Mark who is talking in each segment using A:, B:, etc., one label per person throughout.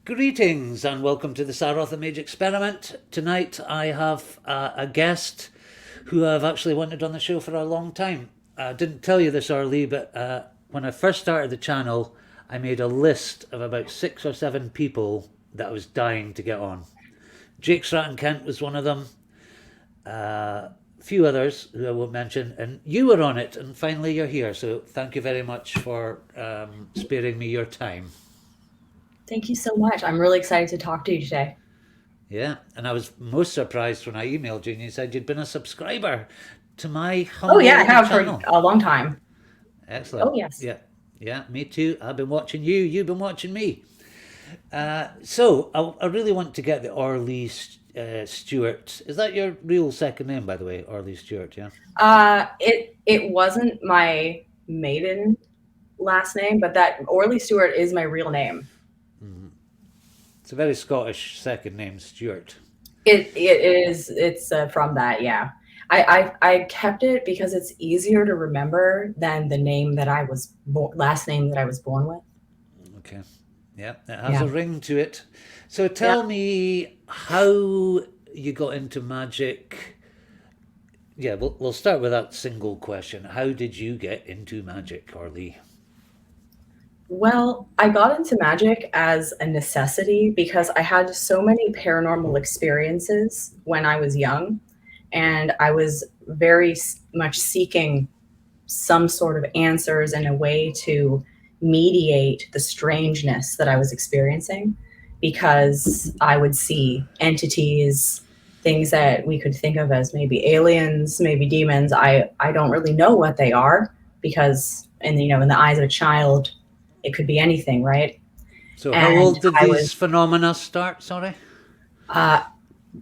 A: Greetings and welcome to the Saroth the Mage Experiment. Tonight I have a guest who I've actually wanted on the show for a long time. I didn't tell you this, Orlee, but when I first started the channel, I made a list of about 6 or 7 people that I was dying to get on. Jake Stratton-Kent was one of them, a few others who I won't mention, and you were on it, and finally you're here, so thank you very much for sparing me your time.
B: Thank you so much. I'm really excited to talk to you today.
A: Yeah, and I was most surprised when I emailed you and you said you'd been a subscriber to my
B: Oh
A: humble
B: yeah, I
A: little
B: have for
A: channel.
B: a long time.
A: Excellent.
B: Oh yes.
A: Yeah, yeah, me too. I've been watching you. You've been watching me. So I really want to get the Orlee Stewart. Is that your real second name, by the way, Orlee Stewart? Yeah.
B: It wasn't my maiden last name, but that Orlee Stewart is my real name.
A: It's a very Scottish second name, Stewart.
B: It's from that, yeah. I kept it because it's easier to remember than the name that I was last name that I was born with.
A: Okay. Yeah, it has
B: Yeah.
A: a ring to it. So
B: Yeah.
A: tell me how you got into magic. Yeah, we'll start with that single question. How did you get into magic, Orlee?
B: Well, I got into magic as a necessity because I had so many paranormal experiences when I was young, and I was very much seeking some sort of answers and a way to mediate the strangeness that I was experiencing because I would see entities, things that we could think of as maybe aliens, maybe demons. I don't really know what they are because in the eyes of a child, it could be anything, right?
A: So how
B: And
A: old did
B: I
A: these
B: was
A: phenomena start? Sorry.
B: uh,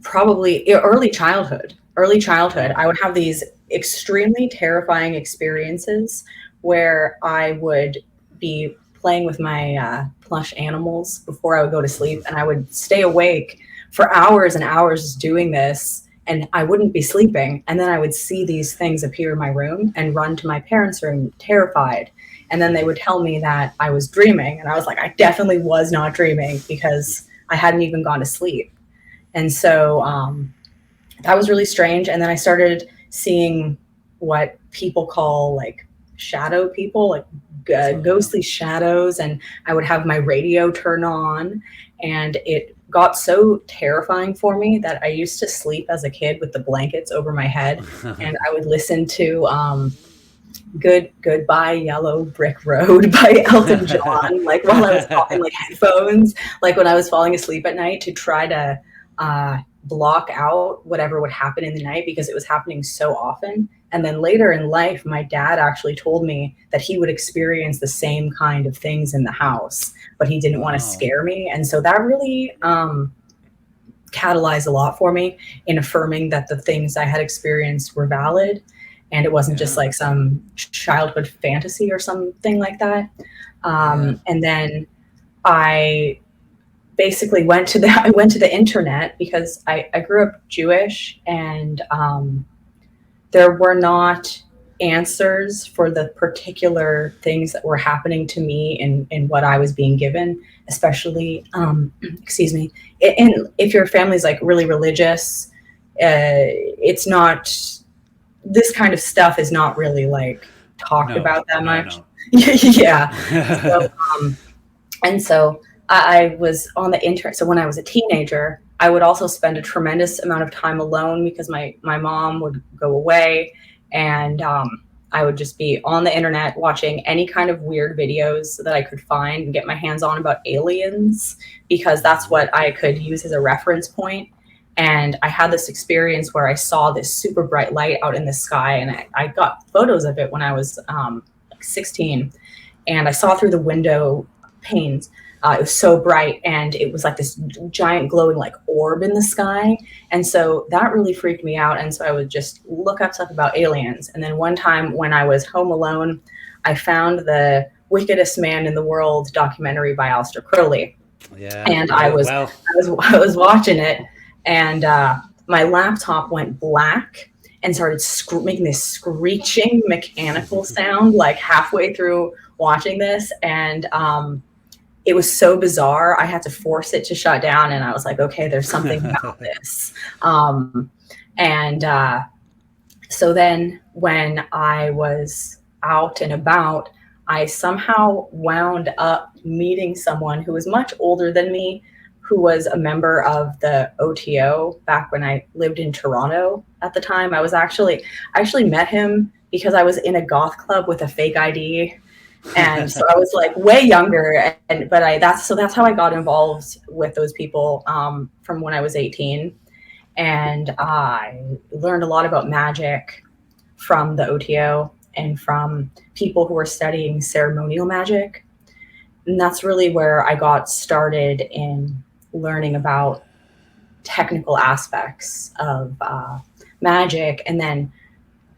B: probably early childhood. Early childhood,
A: Oh,
B: I would have these extremely terrifying experiences where I would be playing with my plush animals before I would go to sleep, and I would stay awake for hours and hours doing this, and I wouldn't be sleeping. And then I would see these things appear in my room and run to my parents' room terrified. And then they would tell me that I was dreaming, and I was like, I definitely was not dreaming because I hadn't even gone to sleep. And so that was really strange. And then I started seeing what people call like shadow people, like
A: oh yeah.
B: ghostly shadows. And I would have my radio turn on, and it got so terrifying for me that I used to sleep as a kid with the blankets over my head, and I would listen to Goodbye Yellow Brick Road by Elton John, like while I was in like headphones, like when I was falling asleep at night to try to block out whatever would happen in the night because it was happening so often. And then later in life, my dad actually told me that he would experience the same kind of things in the house, but he didn't want to
A: Wow.
B: scare me. And so that really catalyzed a lot for me in affirming that the things I had experienced were valid, and it wasn't just
A: Yeah.
B: like some childhood fantasy or something like that.
A: Yeah.
B: And then I basically went to the internet because I grew up Jewish, and there were not answers for the particular things that were happening to me in what I was being given, especially excuse me. And if your family's like really religious, it's not, this kind of stuff is not really like talked
A: No.
B: about that
A: No.
B: much.
A: No.
B: Yeah. So and so I was on the internet. So when I was a teenager, I would also spend a tremendous amount of time alone because my mom would go away, and I would just be on the internet watching any kind of weird videos that I could find and get my hands on about aliens because that's what I could use as a reference point. And I had this experience where I saw this super bright light out in the sky, and I got photos of it when I was like 16, and I saw through the window panes. It was so bright, and it was like this giant glowing like orb in the sky. And so that really freaked me out. And so I would just look up stuff about aliens. And then one time when I was home alone, I found the Wickedest Man in the World documentary by Aleister Crowley.
A: Yeah.
B: And I
A: Yeah.
B: was
A: Well.
B: I was watching it, and my laptop went black and started making this screeching mechanical sound like halfway through watching this. And it was so bizarre. I had to force it to shut down, and I was like, okay, there's something about this. And so then when I was out and about, I somehow wound up meeting someone who was much older than me, who was a member of the OTO back when I lived in Toronto at the time. I actually met him because I was in a goth club with a fake ID. And so I was like way younger, that's how I got involved with those people from when I was 18. And I learned a lot about magic from the OTO and from people who were studying ceremonial magic. And that's really where I got started in learning about technical aspects of magic. And then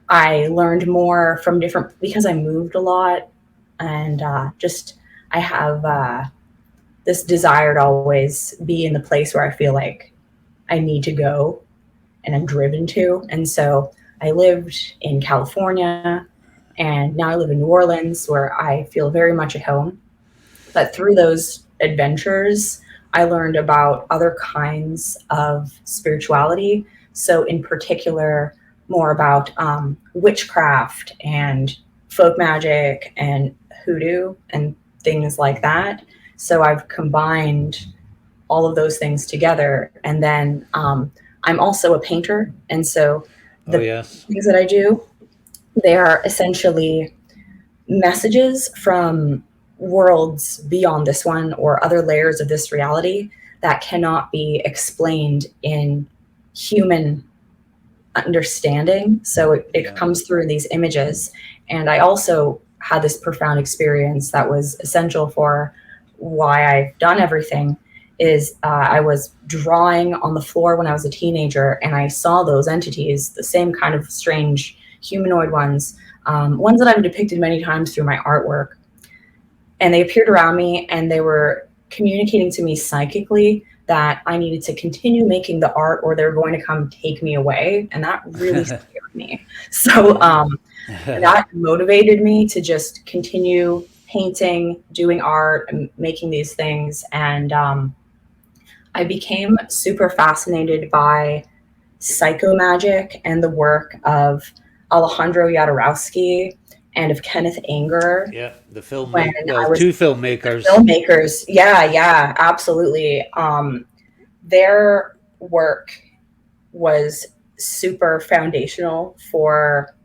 B: I learned more from because I moved a lot, and I have this desire to always be in the place where I feel like I need to go and I'm driven to. And so I lived in California, and now I live in New Orleans, where I feel very much at home. But through those adventures, I learned about other kinds of spirituality. So in particular, more about witchcraft and folk magic and hoodoo and things like that. So I've combined all of those things together. And then I'm also a painter. And so the things that I do, they are essentially messages from worlds beyond this one or other layers of this reality that cannot be explained in human understanding. So it comes through these images. And I also had this profound experience that was essential for why I've done everything. Is I was drawing on the floor when I was a teenager, and I saw those entities, the same kind of strange humanoid ones that I've depicted many times through my artwork. And they appeared around me, and they were communicating to me psychically that I needed to continue making the art or they're going to come take me away. And that really scared me. So that motivated me to just continue painting, doing art, and making these things. And I became super fascinated by psychomagic and the work of Alejandro Jodorowsky and of Kenneth Anger.
A: Yeah, the filmmaker. Two filmmakers.
B: Filmmakers, yeah, absolutely. Their work was super foundational for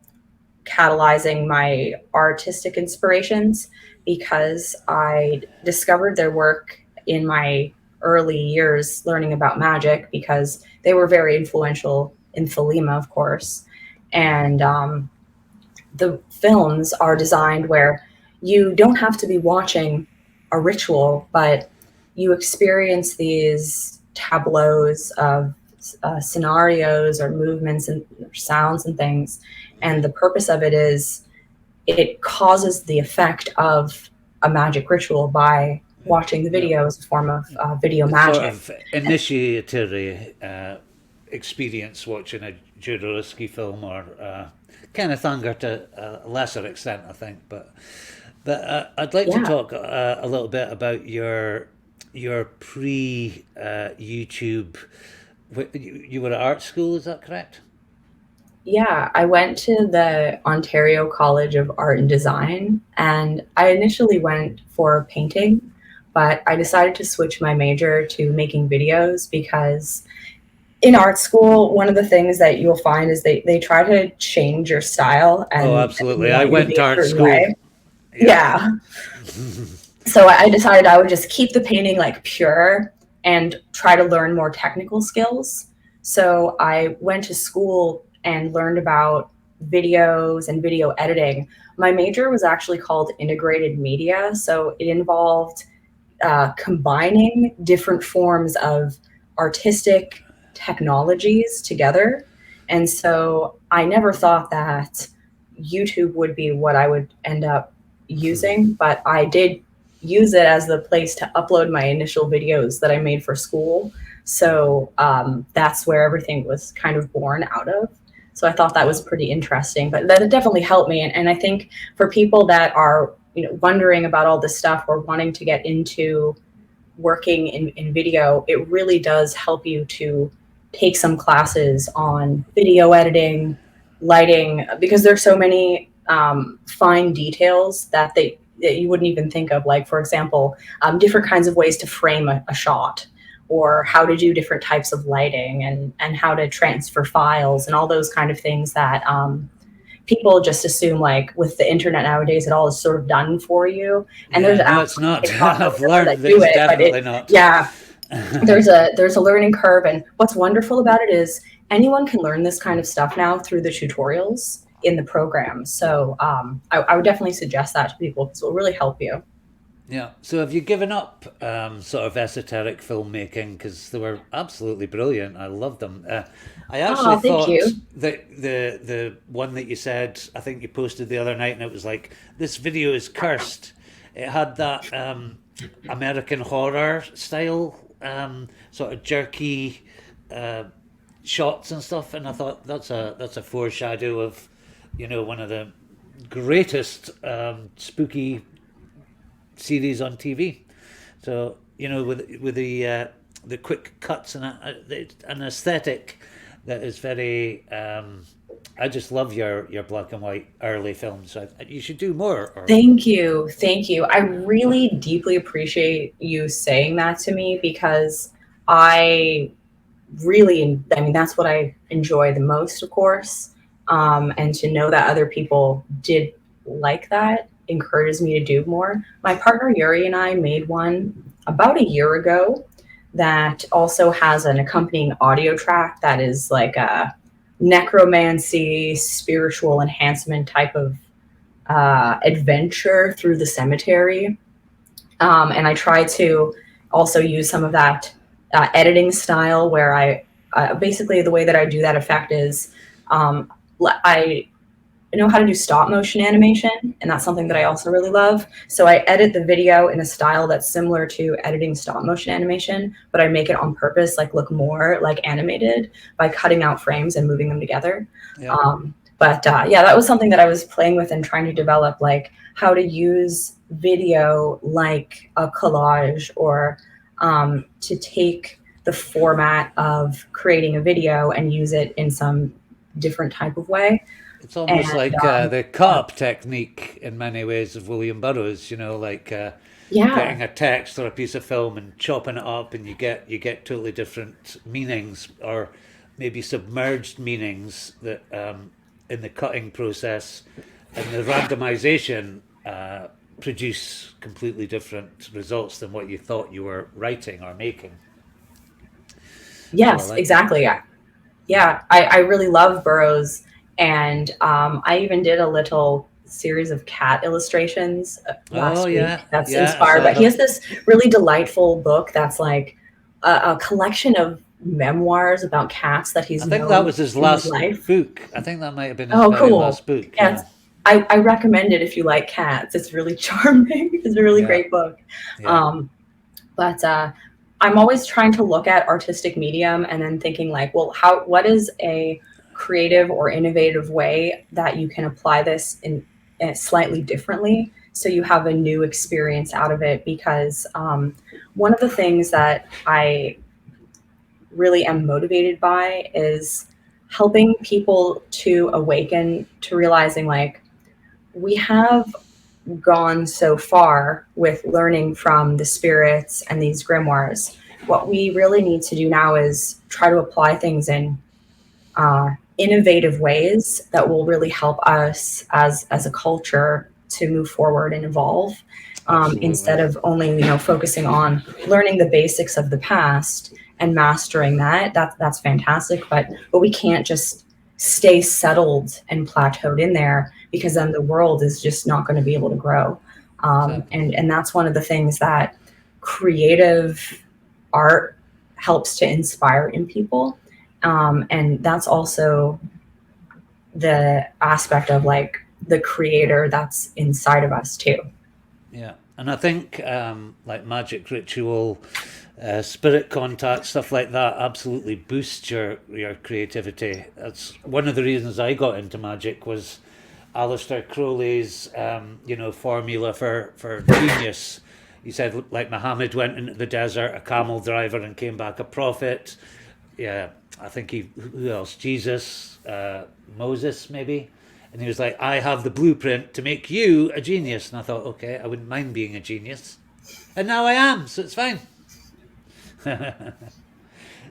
B: catalyzing my artistic inspirations, because I discovered their work in my early years learning about magic, because they were very influential in Thelema, of course. And the films are designed where you don't have to be watching a ritual, but you experience these tableaus of scenarios or movements and sounds and things. And the purpose of it is it causes the effect of a magic ritual by watching the video as a form of video magic.
A: Sort of initiatory experience watching a Jodorowsky film, or Kenneth Anger to a lesser extent, I think. But I'd like to talk a little bit about your pre YouTube. You were at art school, is that correct?
B: Yeah, I went to the Ontario College of Art and Design, and I initially went for painting, but I decided to switch my major to making videos, because in art school, one of the things that you'll find is they try to change your style. And,
A: absolutely. I went to art school.
B: Yeah. So I decided I would just keep the painting like pure and try to learn more technical skills. So I went to school and learned about videos and video editing. My major was actually called integrated media. So it involved combining different forms of artistic technologies together. And so I never thought that YouTube would be what I would end up using, but I did use it as the place to upload my initial videos that I made for school. So that's where everything was kind of born out of. So I thought that was pretty interesting, but that definitely helped me. And I think for people that are wondering about all this stuff or wanting to get into working in video, it really does help you to take some classes on video editing, lighting, because there's so many fine details that you wouldn't even think of. Like, for example, different kinds of ways to frame a shot, or how to do different types of lighting, and how to transfer files and all those kind of things that people just assume, like, with the internet nowadays, it all is sort of done for you. And
A: Yeah,
B: there's
A: no, it's not. I've learned
B: that
A: that
B: do
A: it's
B: it, but
A: definitely not.
B: yeah, there's a learning curve. And what's wonderful about it is anyone can learn this kind of stuff now through the tutorials in the program. So I would definitely suggest that to people, because it will really help you.
A: Yeah. So have you given up sort of esoteric filmmaking? Because they were absolutely brilliant. I loved them. I actually
B: Oh, thank
A: thought
B: you.
A: that the one that you said, I think you posted the other night, and it was like, this video is cursed. It had that American horror style, sort of jerky shots and stuff, and I thought that's a foreshadow of, one of the greatest spooky series on TV. So with the quick cuts and an aesthetic that is very. I just love your black and white early films. So you should do more. Or
B: Thank you. Thank you. I really deeply appreciate you saying that to me, because I I mean, that's what I enjoy the most, of course. And to know that other people did like that encourages me to do more. My partner Yuri and I made one about a year ago that also has an accompanying audio track that is like a necromancy, spiritual enhancement type of adventure through the cemetery. And I try to also use some of that editing style, where I basically, the way that I do that effect is I know how to do stop motion animation, and that's something that I also really love. So I edit the video in a style that's similar to editing stop motion animation, but I make it on purpose, like, look more like animated by cutting out frames and moving them together.
A: yeah,
B: But yeah, that was something that I was playing with and trying to develop, like, how to use video like a collage, or to take the format of creating a video and use it in some different type of way.
A: it's almost
B: And
A: like the cut-up technique in many ways of William Burroughs. Like
B: yeah,
A: getting a text or a piece of film and chopping it up, and you get totally different meanings, or maybe submerged meanings that in the cutting process and the randomization produce completely different results than what you thought you were writing or making. So I
B: yes,
A: like that.
B: exactly. Yeah, I really love Burroughs. And I even did a little series of cat illustrations
A: Oh
B: last week
A: yeah,
B: that's
A: yeah, I
B: inspired
A: saw
B: by, he has
A: them.
B: this really delightful book that's like a collection of memoirs about cats that
A: I
B: he's
A: think that
B: known
A: was his
B: in his
A: last
B: life.
A: book. I think that might have been his
B: Oh,
A: very
B: cool.
A: last book.
B: Yes.
A: Yeah,
B: I recommend it if you like cats. It's really charming. It's a really
A: yeah,
B: great book.
A: yeah.
B: Um, but I'm always trying to look at artistic medium and then thinking, like, well, what is a creative or innovative way that you can apply this in slightly differently, so you have a new experience out of it. Because one of the things that I really am motivated by is helping people to awaken to realizing, like, we have gone so far with learning from the spirits and these grimoires. What we really need to do now is try to apply things in innovative ways that will really help us as a culture to move forward and evolve,
A: Absolutely.
B: instead of only focusing on learning the basics of the past and mastering that. That's fantastic, but we can't just stay settled and plateaued in there, because then the world is just not going to be able to grow.
A: Exactly.
B: And that's one of the things that creative art helps to inspire in people. And that's also the aspect of, like, the creator that's inside of us too.
A: Yeah, and I think like magic ritual, spirit contact, stuff like that absolutely boosts your creativity. That's one of the reasons I got into magic, was Aleister Crowley's, formula for genius. He said, like Muhammad went into the desert, a camel driver, and came back a prophet. Yeah, I think who else? Jesus, Moses, maybe. And he was like, I have the blueprint to make you a genius. And I thought, okay, I wouldn't mind being a genius. And now I am, so it's fine.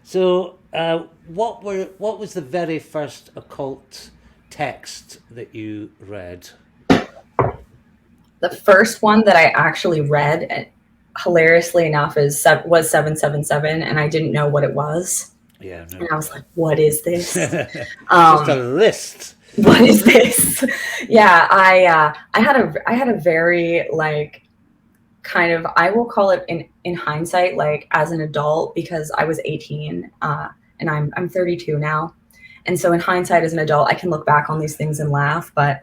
A: So, what was the very first occult text that you read?
B: The first one that I actually read, hilariously enough, was 777, and I didn't know what it was.
A: Yeah, no.
B: And I was like, what is this?
A: Just a list.
B: What is this? Yeah, I had a very, like, kind of, I will call it in hindsight, like, as an adult, because I was 18, and I'm 32 now. And so in hindsight, as an adult, I can look back on these things and laugh. But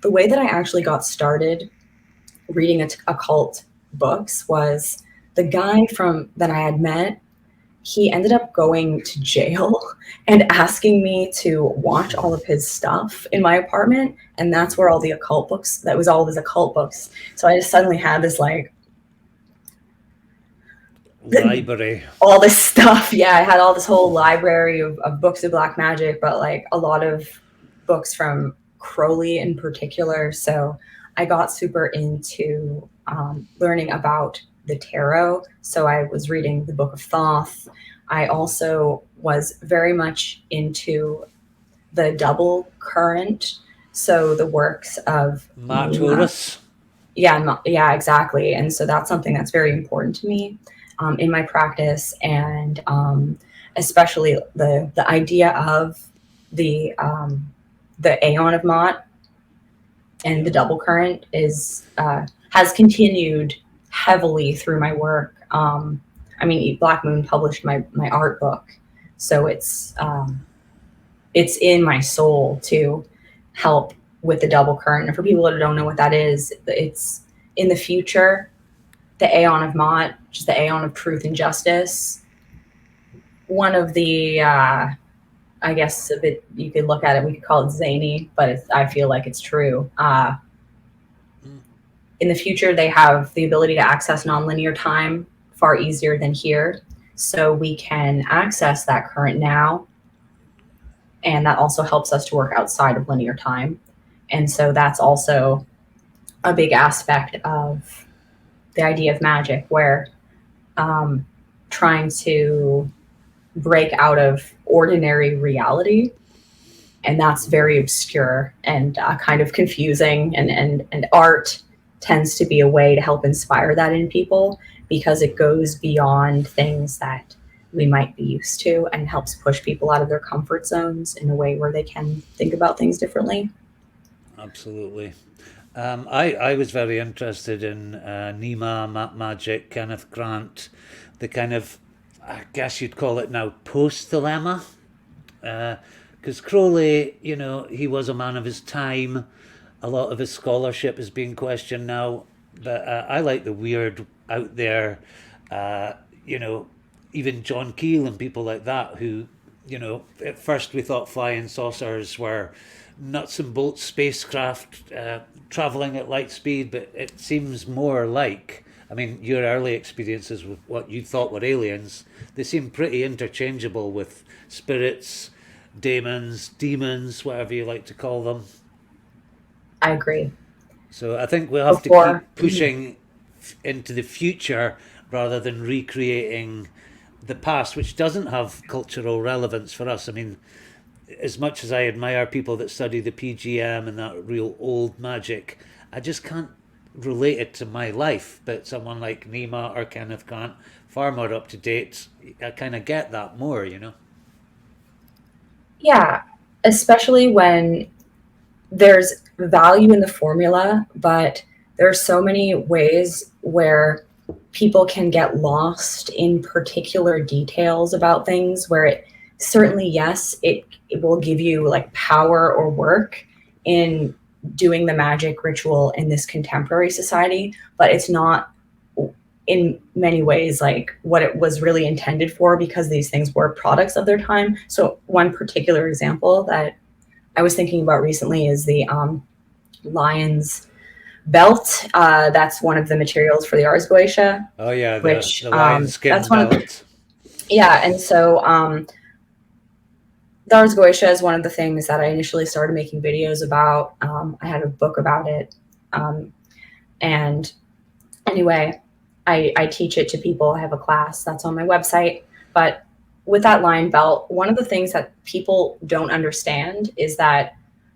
B: the way that I actually got started reading occult books was the guy that I had met. He ended up going to jail and asking me to watch all of his stuff in my apartment. And that's where all the occult books, that was all of his occult books. So I just suddenly had this, like,
A: library.
B: All this stuff. Yeah, I had all this whole library of books of black magic, but like a lot of books from Crowley in particular. So I got super into learning about the tarot. So I was reading the Book of Thoth. I also was very much into the double current. So the works of
A: Matt Horus.
B: Yeah, exactly. And so that's something that's very important to me in my practice, and especially the idea of the Aeon of Mott and the double current has continued heavily through my work. I mean, Black Moon published my art book, so it's in my soul to help with the double current. And for people that don't know what that is, it's in the future, the Aeon of Mott, which is the Aeon of Truth and Justice. One of the, I guess a bit, you could look at it, we could call it zany, but I feel like it's true. In the future, they have the ability to access nonlinear time far easier than here. So we can access that current now. And that also helps us to work outside of linear time. And so that's also a big aspect of the idea of magic, where trying to break out of ordinary reality. And that's very obscure and kind of confusing. And art tends to be a way to help inspire that in people, because it goes beyond things that we might be used to and helps push people out of their comfort zones in a way where they can think about things differently.
A: Absolutely. I was very interested in Nima, Magic, Kenneth Grant, the kind of, I guess you'd call it now, post-dilemma. Because Crowley, he was a man of his time. A lot of his scholarship is being questioned now. But I like the weird out there, even John Keel and people like that who, at first we thought flying saucers were nuts and bolts spacecraft traveling at light speed, but it seems more like, I mean, your early experiences with what you thought were aliens, they seem pretty interchangeable with spirits, demons, whatever you like to call them.
B: I agree.
A: So I think we'll have to keep pushing into the future rather than recreating the past, which doesn't have cultural relevance for us. I mean, as much as I admire people that study the PGM and that real old magic, I just can't relate it to my life. But someone like Nima or Kenneth Grant, far more up to date, I kind of get that more,
B: Yeah, especially when there's value in the formula, but there's so many ways where people can get lost in particular details about things, where it certainly, yes, it will give you like power or work in doing the magic ritual in this contemporary society, but it's not in many ways like what it was really intended for, because these things were products of their time. So one particular example that I was thinking about recently is the lion's belt. That's one of the materials for the Ars Goetia.
A: Oh yeah,
B: which
A: the lion skin
B: that's one of the,
A: belt.
B: yeah, and so the Ars Goetia is one of the things that I initially started making videos about. I had a book about it, and anyway, I teach it to people. I have a class that's on my website. But with that lion belt, one of the things that people don't understand is that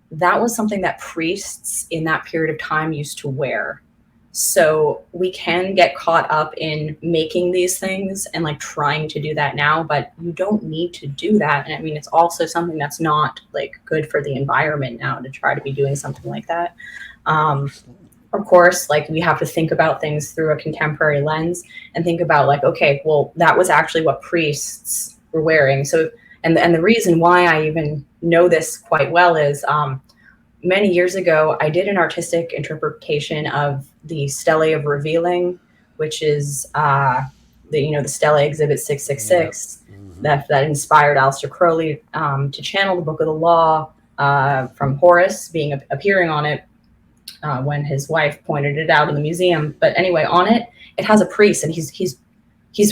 B: that was something that priests in that period of time used to wear. So we can get caught up in making these things and like trying to do that now, but you don't need to do that. And I mean, it's also something that's not like good for the environment now to try to be doing something like that. Of course, like we have to think about things through a contemporary lens and think about like, okay, well, that was actually what priests were wearing. So, and the reason why I even know this quite well is many years ago, I did an artistic interpretation of the Stele of Revealing, which is the Stele Exhibit 666 that inspired Aleister Crowley to channel the Book of the Law from Horus appearing on it when his wife pointed it out in the museum. But anyway, on it, it has a priest, and he's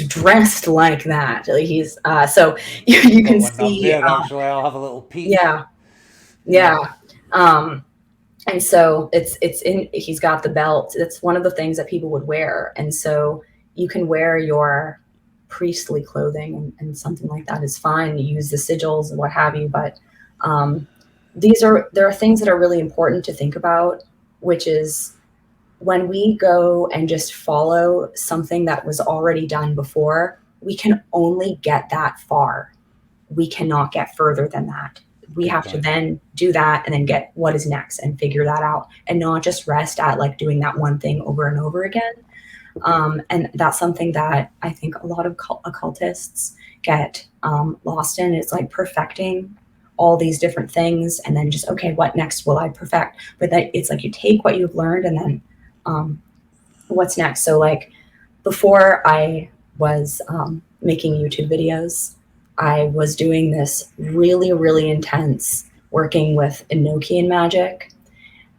B: dressed like that. He's so you can see.
A: There, actually, I'll have a little peek.
B: Yeah. And so he's got the belt. It's one of the things that people would wear. And so you can wear your priestly clothing and something like that is fine. You use the sigils and what have you. But there are things that are really important to think about, which is when we go and just follow something that was already done before, we can only get that far. We cannot get further than that. We have to then do that and then get what is next and figure that out, and not just rest at like doing that one thing over and over again. And that's something that I think a lot of occultists get lost in. It's like perfecting all these different things and then just, okay, what next will I perfect? But that it's like you take what you've learned and then what's next. So like before I was making YouTube videos, I was doing this really, really intense working with Enochian magic.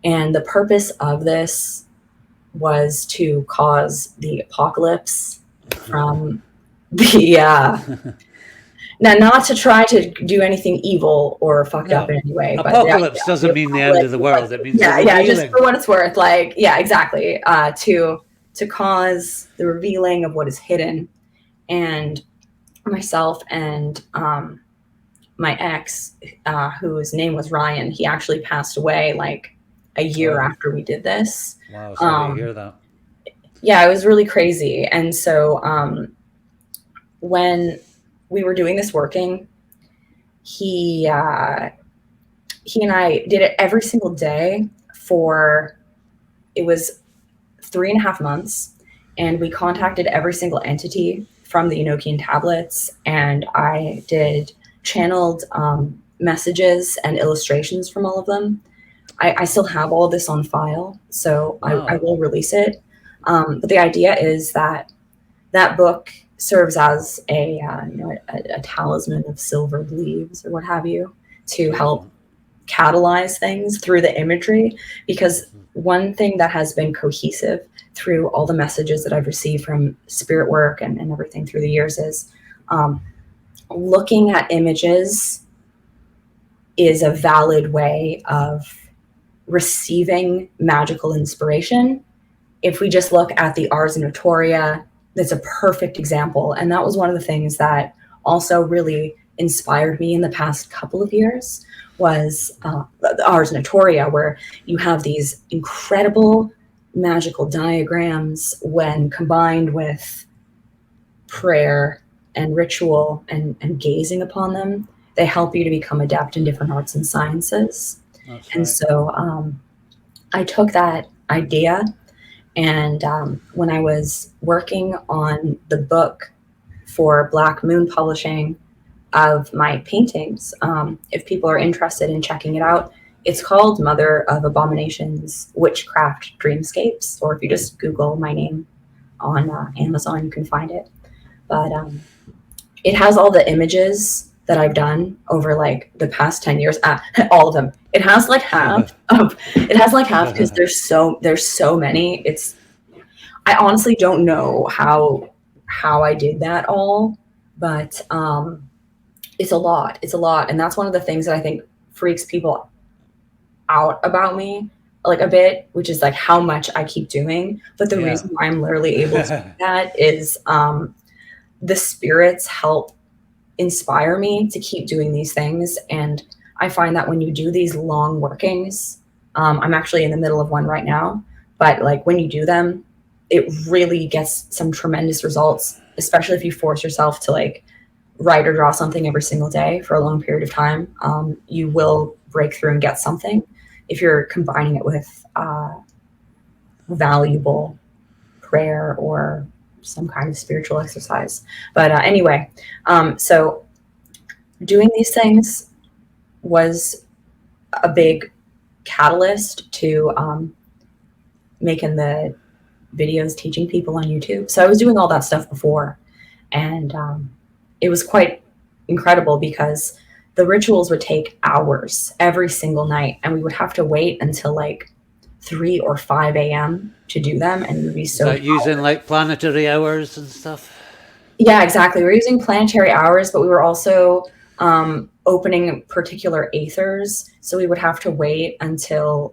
B: And the purpose of this was to cause the apocalypse from the, now not to try to do anything evil or fucked up in any way.
A: Apocalypse doesn't mean the end of the world. It means
B: just for what it's worth. Like, yeah, exactly. To cause the revealing of what is hidden. And myself and my ex, whose name was Ryan, he actually passed away like a year after we did this.
A: Wow, sorry to hear that.
B: Yeah, it was really crazy. And so when we were doing this working, he and I did it every single day it was 3.5 months, and we contacted every single entity from the Enochian tablets, and I channeled messages and illustrations from all of them. I still have all of this on file, so wow. I will release it. But the idea is that book serves as a talisman of silvered leaves or what have you to help catalyze things through the imagery, because one thing that has been cohesive through all the messages that I've received from spirit work and everything through the years is looking at images is a valid way of receiving magical inspiration. If we just look at the Ars Notoria, that's a perfect example. And that was one of the things that also really inspired me in the past couple of years was the Ars Notoria, where you have these incredible magical diagrams when combined with prayer and ritual and gazing upon them. They help you to become adept in different arts and sciences. That's and right. So I took that idea, and when I was working on the book for Black Moon Publishing of my paintings, if people are interested in checking it out, it's called Mother of Abominations, Witchcraft Dreamscapes, or if you just Google my name on Amazon, you can find it. But it has all the images that I've done over like the past 10 years, all of them. It has like half because there's so many. I honestly don't know how I did that all, but it's a lot. It's a lot. And that's one of the things that I think freaks people out about me like a bit, which is like how much I keep doing. But the reason why I'm literally able to do that is the spirits help inspire me to keep doing these things. And I find that when you do these long workings, I'm actually in the middle of one right now, but like when you do them, it really gets some tremendous results, especially if you force yourself to like write or draw something every single day for a long period of time. You will break through and get something if you're combining it with valuable prayer or some kind of spiritual exercise. But anyway, so doing these things was a big catalyst to making the videos teaching people on YouTube. So I was doing all that stuff before, and it was quite incredible because the rituals would take hours every single night, and we would have to wait until like 3 or 5 a.m. to do them, and we'd be so
A: like using like planetary hours and stuff.
B: Yeah, exactly. We were using planetary hours, but we were also opening particular aethers, so we would have to wait until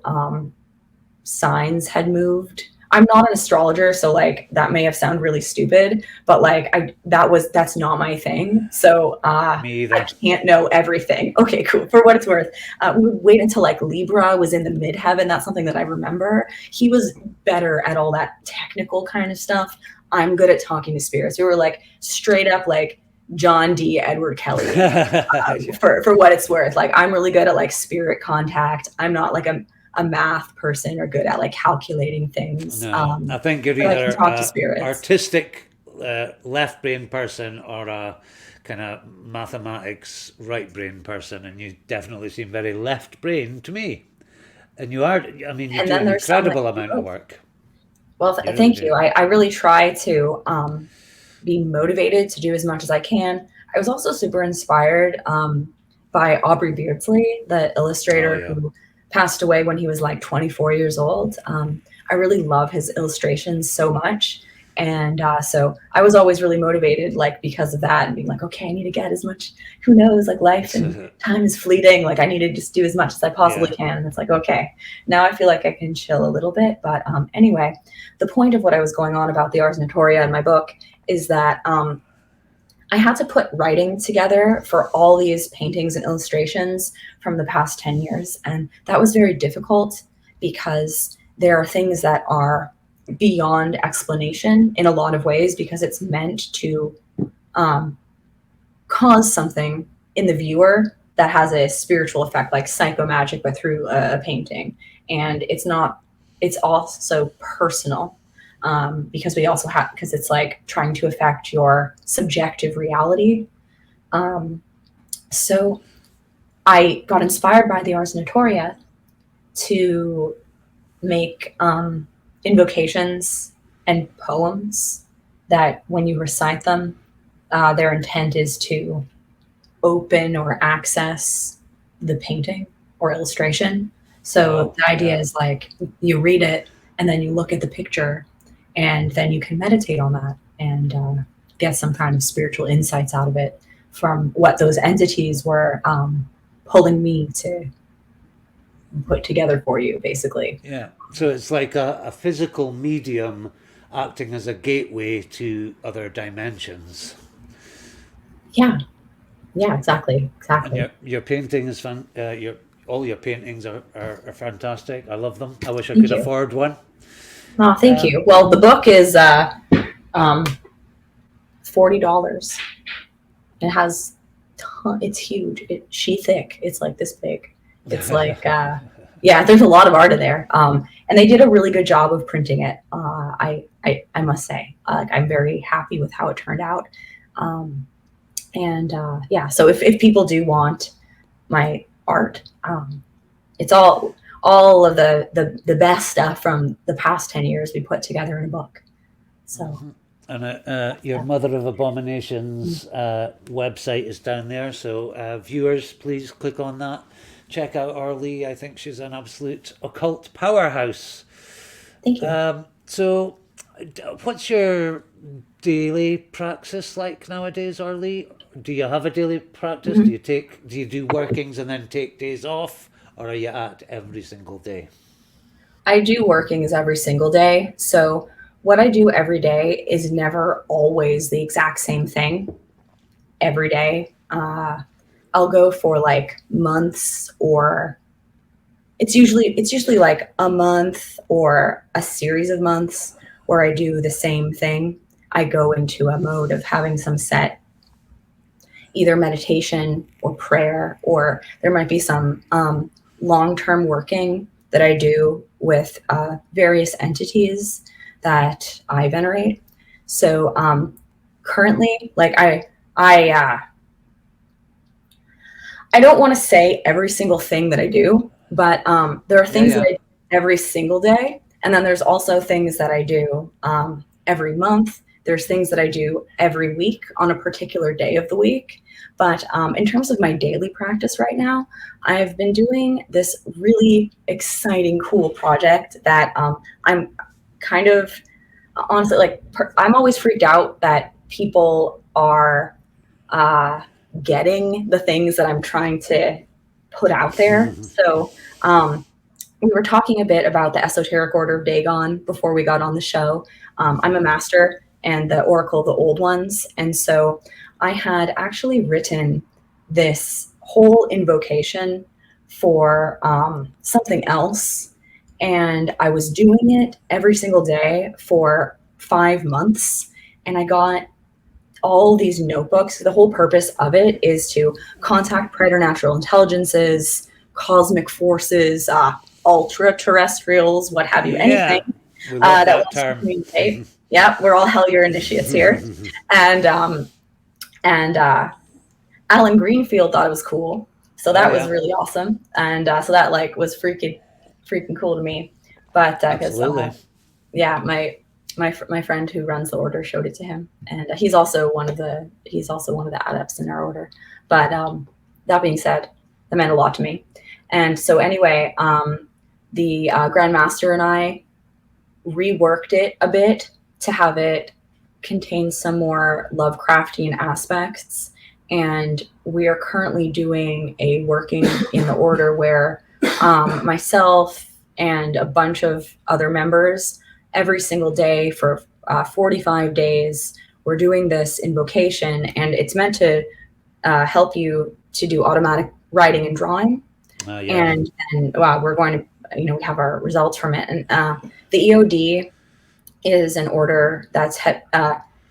B: signs had moved. I'm not an astrologer, so like that may have sounded really stupid, but like that's not my thing. So
A: Me either.
B: I can't know everything. Okay, cool. For what it's worth, we would wait until like Libra was in the midheaven. That's something that I remember. He was better at all that technical kind of stuff. I'm good at talking to spirits. We were like straight up like John D. Edward Kelly for what it's worth. Like I'm really good at like spirit contact. I'm not like a math person or good at like calculating things.
A: No, I think you're either an artistic left brain person or a kind of mathematics right brain person, and you definitely seem very left brain to me. And you are, I mean, you do an incredible amount of work.
B: Well, thank you. I really try to be motivated to do as much as I can. I was also super inspired by Aubrey Beardsley, the illustrator who passed away when he was like 24 years old. I really love his illustrations so much. And so I was always really motivated, like because of that, and being like, okay, I need to get as much, who knows, like life and time is fleeting. Like I need to just do as much as I possibly can. And it's like, okay, now I feel like I can chill a little bit. But anyway, the point of what I was going on about the Ars Notoria in my book is that I had to put writing together for all these paintings and illustrations from the past 10 years. And that was very difficult because there are things that are beyond explanation in a lot of ways, because it's meant to cause something in the viewer that has a spiritual effect, like psychomagic, but through a painting. And it's also personal. Because it's like trying to affect your subjective reality. So I got inspired by the Ars Notoria to make invocations and poems that when you recite them, their intent is to open or access the painting or illustration. So the idea is like you read it and then you look at the picture, and then you can meditate on that and get some kind of spiritual insights out of it from what those entities were pulling me to put together for you, basically.
A: Yeah. So it's like a physical medium acting as a gateway to other dimensions.
B: Yeah. Yeah, exactly.
A: And your painting is fun. All your paintings are fantastic. I love them. I wish I could afford one.
B: Oh, thank you. Well, the book is $40. It has it's huge. Sheet thick. It's like this big. It's like there's a lot of art in there. And they did a really good job of printing it. I must say, I'm very happy with how it turned out. So if people do want my art, it's all of the best stuff from the past 10 years we put together in a book. So
A: And your Mother of Abominations website is down there. So viewers, please click on that. Check out Orlee. I think she's an absolute occult powerhouse.
B: Thank you.
A: So, what's your daily practice like nowadays, Orlee? Do you have a daily practice?
B: Mhm.
A: Do you do workings and then take days off, or are you at every single day?
B: I do workings every single day. So what I do every day is never always the exact same thing every day. I'll go for like months, or it's usually like a month or a series of months where I do the same thing. I go into a mode of having some set either meditation or prayer, or there might be some long-term working that I do with various entities that I venerate. So currently, like I don't want to say every single thing that I do, but there are
A: Yeah,
B: things that
A: yeah.
B: I do every single day, and then there's also things that I do every month. There's things that I do every week on a particular day of the week. But in terms of my daily practice right now, I've been doing this really exciting, cool project that I'm kind of honestly like. I'm always freaked out that people are uh, getting the things that I'm trying to put out there. So we were talking a bit about the esoteric order of Dagon before we got on the show. I'm a master and the Oracle of the Old Ones. And so I had actually written this whole invocation for something else. And I was doing it every single day for 5 months. And I got all these notebooks. The whole purpose of it is to contact preternatural intelligences, cosmic forces, ultra terrestrials, what have you, anything
A: Yeah, we love
B: that
A: that
B: wants to
A: term.
B: communicate. Yeah, we're all Hellier initiates here. And Alan Greenfield thought it was cool, so
A: Oh
B: that was
A: yeah,
B: really awesome. And so that like was freaking cool to me. But because
A: absolutely.
B: yeah, my friend who runs the order showed it to him, and he's also one of the adepts in our order. But that being said, that meant a lot to me. And so anyway, the Grand Master and I reworked it a bit to have it contain some more Lovecraftian aspects. And we are currently doing a working in the order where myself and a bunch of other members, every single day for 45 days, we're doing this invocation, and it's meant to help you to do automatic writing and drawing.
A: Yeah.
B: And we're going to, we have our results from it. And the EOD is an order that's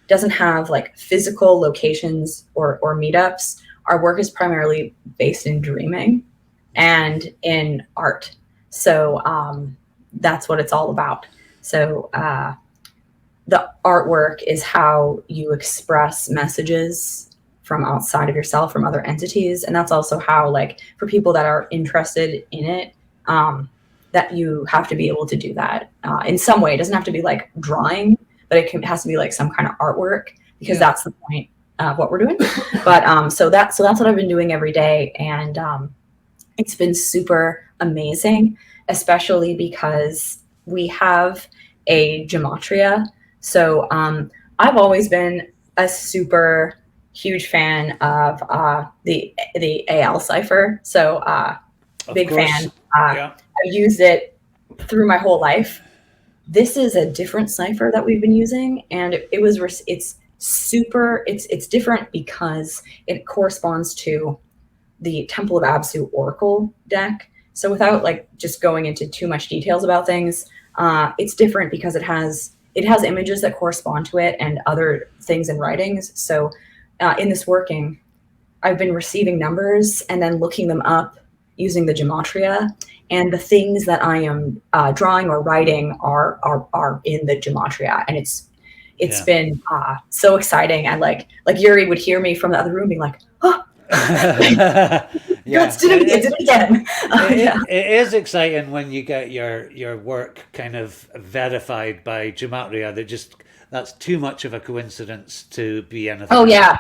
B: doesn't have like physical locations or meetups. Our work is primarily based in dreaming and in art. So that's what it's all about. So the artwork is how you express messages from outside of yourself, from other entities. And that's also how, like, for people that are interested in it, that you have to be able to do that in some way. It doesn't have to be like drawing, but has to be like some kind of artwork, because
A: Yeah.
B: that's the point of what we're doing. But so that's what I've been doing every day, and it's been super amazing, especially because we have a gematria. So I've always been a super huge fan of the AL cipher. So
A: Of
B: big
A: course.
B: fan.
A: Yeah.
B: I've used it through my whole life. This is a different cipher that we've been using, and it's super. It's different because it corresponds to the Temple of Absu Oracle deck. So without like just going into too much details about things, it's different because it has images that correspond to it and other things in writings. So in this working, I've been receiving numbers and then looking them up using the gematria, and the things that I am drawing or writing are in the gematria, and it's
A: Yeah.
B: been so exciting. And like Yuri would hear me from the other room being like, oh,
A: Yeah.
B: Guts did it again. Yeah.
A: It is exciting when you get your work kind of verified by Gematria. That's too much of a coincidence to be anything
B: Oh
A: else.
B: yeah,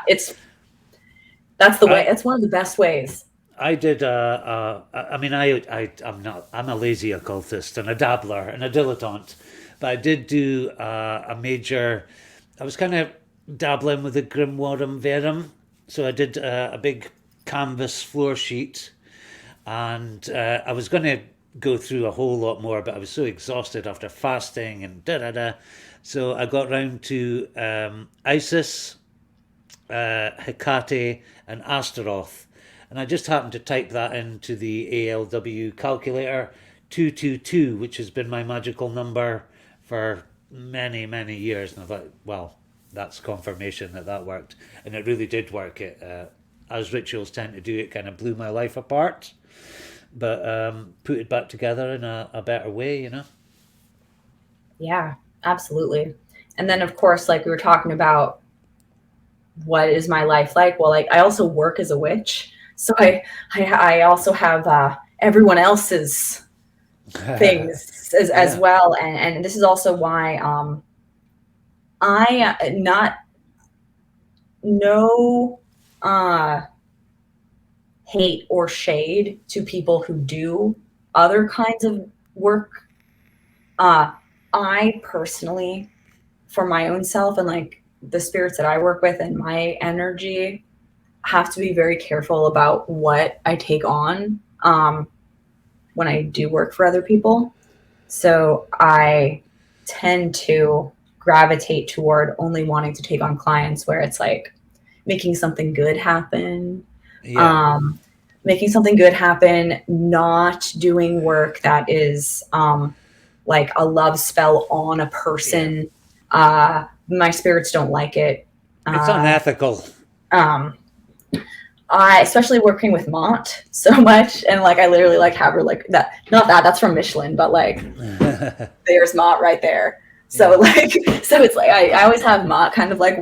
B: that's the way.
A: I
B: It's one of the best ways.
A: I did. I mean, I'm not. I'm a lazy occultist and a dabbler and a dilettante, but I did do a major. I was kind of dabbling with the Grimoire Verum, so I did a big canvas floor sheet, and I was going to go through a whole lot more, but I was so exhausted after fasting and da da da. So I got round to Isis, Hecate, and Astaroth. And I just happened to type that into the ALW calculator 222, which has been my magical number for many, many years. And I thought, well, that's confirmation that that worked. And it really did work. It, as rituals tend to do, it kind of blew my life apart, but put it back together in a better way, you know?
B: Yeah, absolutely. And then of course, like we were talking about, what is my life like? Well, like I also work as a witch, so I also have everyone else's things as
A: Yeah.
B: well, and this is also why I not no uh hate or shade to people who do other kinds of work. I personally, for my own self and like the spirits that I work with and my energy, have to be very careful about what I take on when I do work for other people. So I tend to gravitate toward only wanting to take on clients where it's like making something good happen,
A: Yeah.
B: um, making something good happen, not doing work that is like a love spell on a
A: Yeah.
B: person. My spirits don't like it.
A: It's
B: Uh,
A: unethical.
B: um, I especially working with Mont so much, and like I literally like have her like that. Not that that's from Michelin, but like there's Mont right there. So
A: Yeah.
B: like so it's like I always have Mont kind of like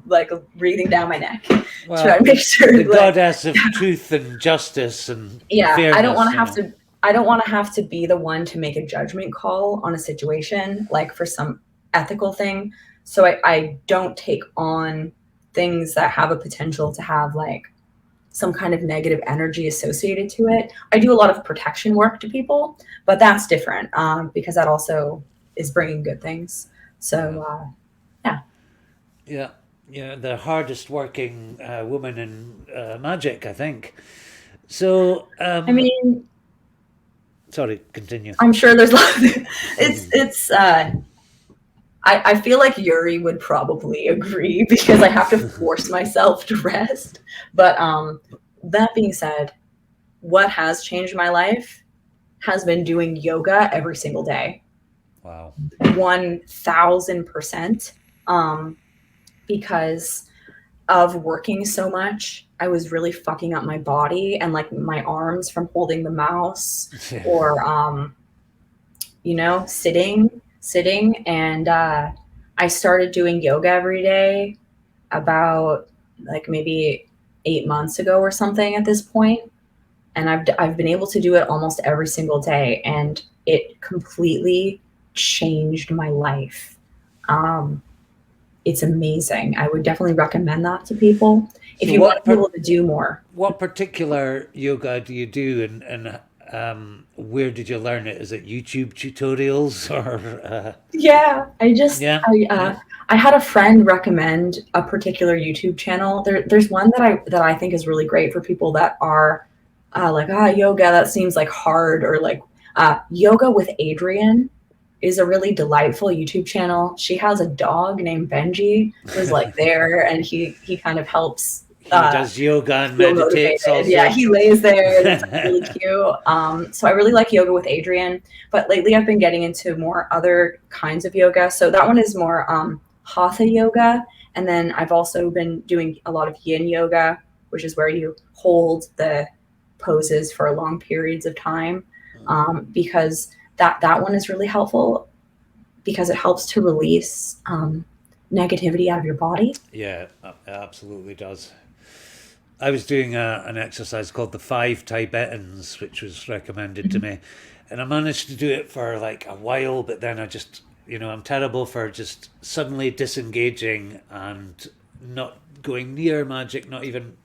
B: like breathing down my neck, try
A: Well,
B: to make sure
A: the
B: like
A: goddess of truth and justice and
B: yeah, I don't want
A: fairness,
B: to
A: you
B: have
A: know.
B: to. I don't want to have to be the one to make a judgment call on a situation, like for some ethical thing. So I don't take on things that have a potential to have like some kind of negative energy associated to it. I do a lot of protection work to people, but that's different because that also is bringing good things.
A: Yeah.
B: So yeah,
A: Yeah. Yeah. The hardest working woman in magic, I think. So,
B: I mean,
A: sorry, continue.
B: I'm sure there's a lot of, it's I feel like Yuri would probably agree because I have to force myself to rest. But that being said, what has changed my life has been doing yoga every single day.
A: Wow.
B: 1000%. Because of working so much, I was really fucking up my body and like my arms from holding the mouse or sitting and I started doing yoga every day about like maybe 8 months ago or something at this point, and I've been able to do it almost every single day, and it completely changed my life. Um, it's amazing. I would definitely recommend that to people if
A: So,
B: you want to be able to do more.
A: what particular yoga do you do, and where did you learn it? Is it YouTube tutorials or?
B: Yeah,
A: Yeah. Yeah.
B: I had a friend recommend a particular YouTube channel. There's one that I think is really great for people that are like yoga that seems like hard, or like yoga with Adriene is a really delightful YouTube channel. She has a dog named Benji who's like there, and he kind of helps
A: He does yoga and
B: feel
A: meditates
B: motivated. Yeah,
A: also.
B: he lays there. And it's like really cute. So I really like yoga with Adriene. But lately I've been getting into more other kinds of yoga. So that one is more hatha yoga. And then I've also been doing a lot of yin yoga, which is where you hold the poses for long periods of time. Because that one is really helpful because it helps to release negativity out of your body.
A: Yeah, it absolutely does. I was doing an exercise called the Five Tibetans, which was recommended to me, and I managed to do it for like a while, but then I'm terrible for just suddenly disengaging and not going near magic, not even,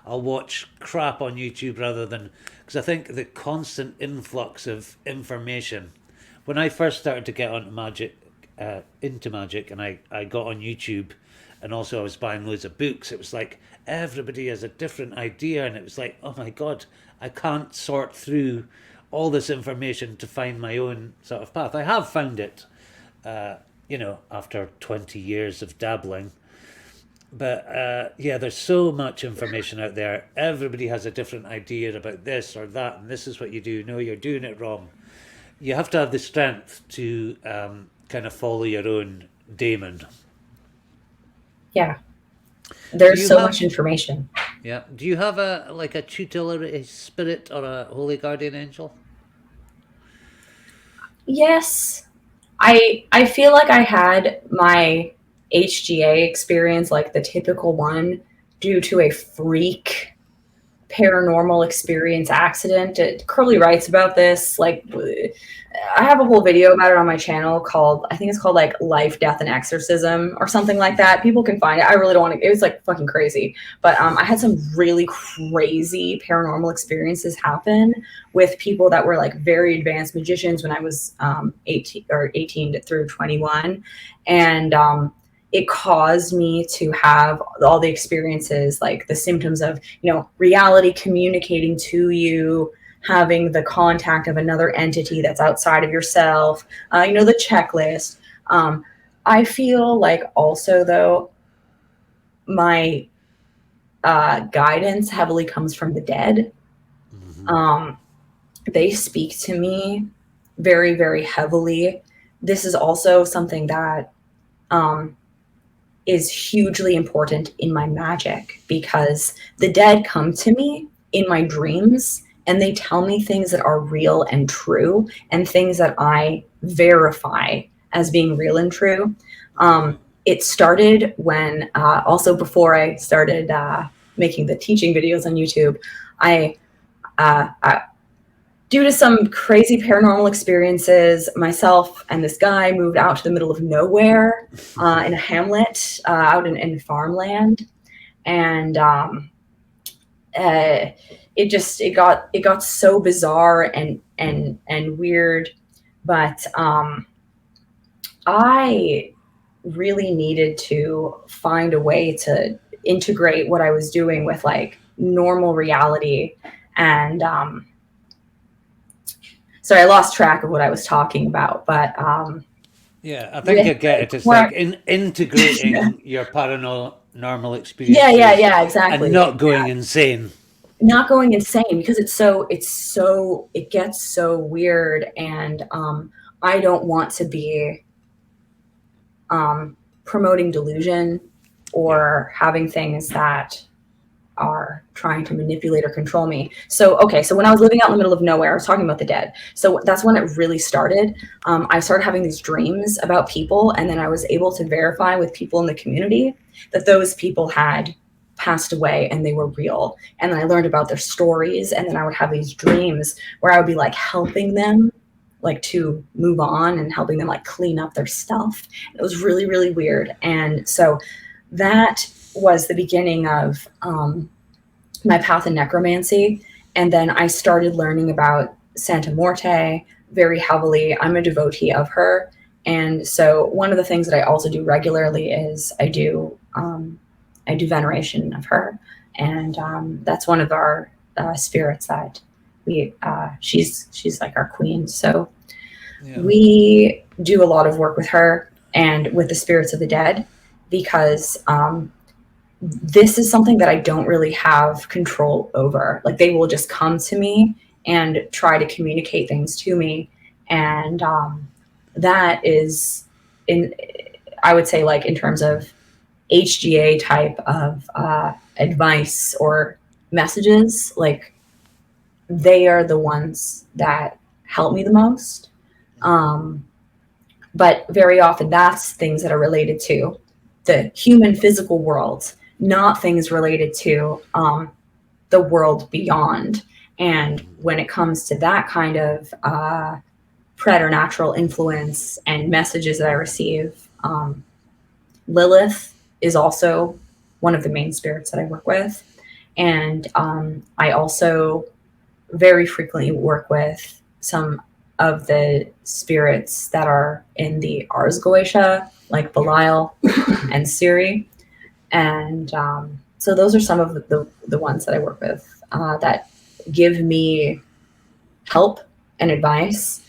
A: I'll watch crap on YouTube rather than, because I think the constant influx of information. When I first started to get onto magic, into magic, and I got on YouTube, and also I was buying loads of books, it was like everybody has a different idea, and it was like, oh my God, I can't sort through all this information to find my own sort of path. I have found it, after 20 years of dabbling. But yeah, there's so much information out there. Everybody has a different idea about this or that, and this is what you do. No, you're doing it wrong. You have to have the strength to kind of follow your own daemon.
B: Yeah. There's so much information.
A: Yeah. Do you have a tutelary spirit or a holy guardian angel?
B: Yes. I feel like I had my HGA experience, like the typical one, due to a freak paranormal experience accident. Curly writes about this. Like, I have a whole video about it on my channel called, I think it's called like Life, Death, and Exorcism or something like that. People can find it. I really don't want to, it was like fucking crazy. But I had some really crazy paranormal experiences happen with people that were like very advanced magicians when I was 18 through 21. And it caused me to have all the experiences, like the symptoms of, reality communicating to you, having the contact of another entity that's outside of yourself, the checklist. I feel like also, though, my guidance heavily comes from the dead. Mm-hmm. They speak to me very, very heavily. This is also something that is hugely important in my magic, because the dead come to me in my dreams and they tell me things that are real and true, and things that I verify as being real and true. It started when, also before I started making the teaching videos on YouTube, I due to some crazy paranormal experiences, myself and this guy moved out to the middle of nowhere in a hamlet out in farmland, and it got so bizarre and weird. But I really needed to find a way to integrate what I was doing with like normal reality. And sorry, I lost track of what I was talking about, but
A: yeah, I think I get it. It's like integrating your paranormal experience.
B: Yeah, exactly.
A: And not going insane.
B: Not going insane, because it gets so weird, and I don't want to be promoting delusion or having things that are trying to manipulate or control me. So when I was living out in the middle of nowhere, I was talking about the dead. So that's when it really started. I started having these dreams about people, and then I was able to verify with people in the community that those people had passed away and they were real. And then I learned about their stories, and then I would have these dreams where I would be like helping them like to move on and helping them like clean up their stuff. It was really, really weird. And so that was the beginning of my path in necromancy. And then I started learning about Santa Morte very heavily. I'm a devotee of her. And so one of the things that I also do regularly is I do veneration of her. And that's one of our spirits that she's like our queen. So we do a lot of work with her and with the spirits of the dead, because this is something that I don't really have control over. Like, they will just come to me and try to communicate things to me. And that is, I would say, like in terms of HGA type of advice or messages, like they are the ones that help me the most. But very often that's things that are related to the human physical world, not things related to the world beyond. And when it comes to that kind of preternatural influence and messages that I receive. Lilith is also one of the main spirits that I work with. And I also very frequently work with some of the spirits that are in the Ars Goetia, like Belial and Siri. And so those are some of the ones that I work with that give me help and advice.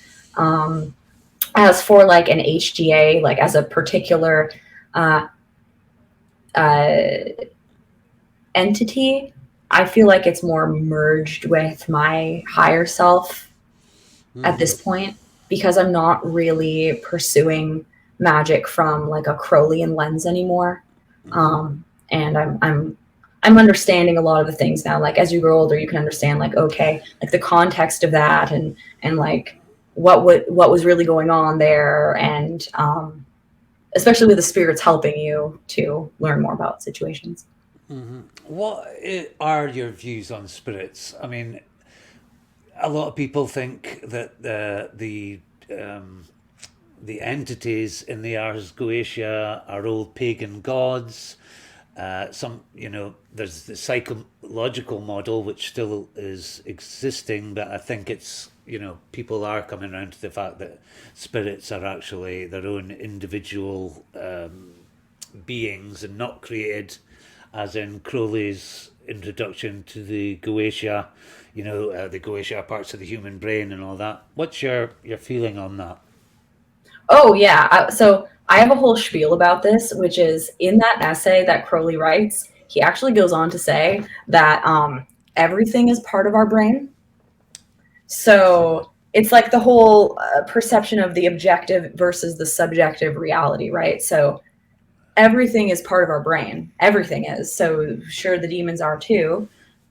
B: As for like an HGA, like as a particular entity, I feel like it's more merged with my higher self at this point, because I'm not really pursuing magic from like a Crowleyan lens anymore. And I'm understanding a lot of the things now. Like as you grow older, you can understand like, okay, like the context of that and like what was really going on there. And especially with the spirits helping you to learn more about situations.
A: What are your views on spirits? I mean, a lot of people think that the entities in the Ars Goetia are old pagan gods. There's the psychological model which still is existing, but I think it's, people are coming around to the fact that spirits are actually their own individual beings and not created, as in Crowley's introduction to the Goetia, the Goetia are parts of the human brain and all that. What's your feeling on that?
B: Oh, yeah. So I have a whole spiel about this, which is in that essay that Crowley writes, he actually goes on to say that everything is part of our brain. So it's like the whole perception of the objective versus the subjective reality, right? So everything is part of our brain. Everything is. So sure, the demons are too,